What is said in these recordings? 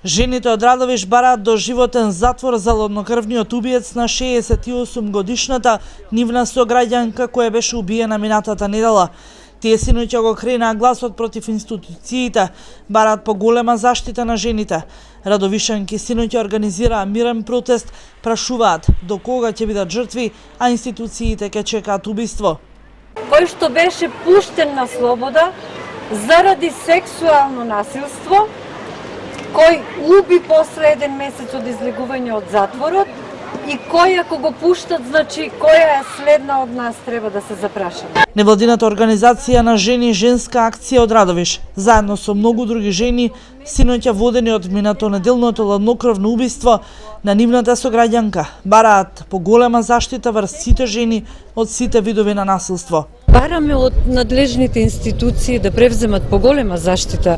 Жените од Радовиш бараат доживотен затвор за ладнокрвниот убиец на 68 годишната нивна сограѓанка која беше убиена минатата недела. Тие синоќа го кренаа гласот против институциите, бараат поголема заштита на жените. Радовишанки синоќа организираа мирен протест, прашуваат до кога ќе бидат жртви, а институциите ќе чекаат убиство. Кој што беше пуштен на слобода заради сексуално насилство, кој уби после 1 месец од излегување од затворот и кој ако го пуштат, значи која е следна од нас треба да се запраша. Невладината организација на жени Женска акција од Радовиш, заедно со многу други жени, синоќа водени од минатонеделното ладнокрвно убиство на нивната сограѓанка, бараат поголема заштита врз сите жени од сите видови на насилство. Бараме од надлежните институции да превземат поголема заштита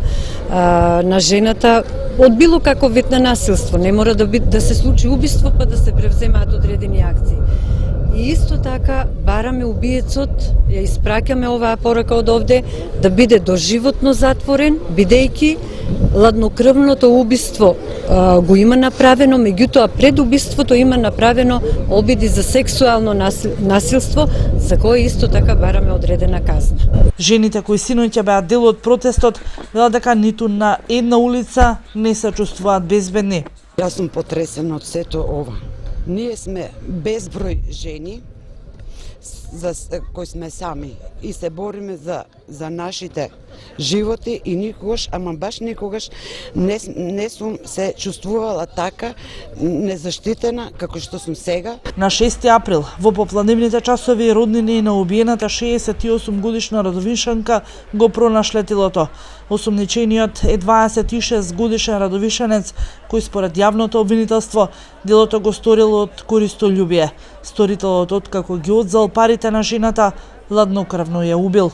на жената од било каков вид на насилство. Не мора да се случи убиство па да се превземаат одредени акции. И исто така бараме убиецот, ја испраќаме оваа порака од овде, да биде доживотно затворен, бидејќи ладнокрвното убиство го има направено, меѓутоа пред убиството има направено обиди за сексуално насилство, за кое исто така бараме одредена казна. Жените кои синоќа беа дел од протестот велат дека ниту на една улица не се чувствуваат безбедни. Јас сум потресена од сето ова. Ние сме безброј жени кои сме сами и се бориме за нашите животи и никогаш, ама баш никогаш не сум се чувствувала така незаштитена како што сум сега. На 6 април во попладневните часови роднини на убиената 68 годишна радовишанка го пронашле телото. Осомничениот е 26 годишен радовишанец кој според јавното обвинителство делото го сторил од користолјубие. Сторителот откако ги одзел парите на жената, ладнокрвно ја убил.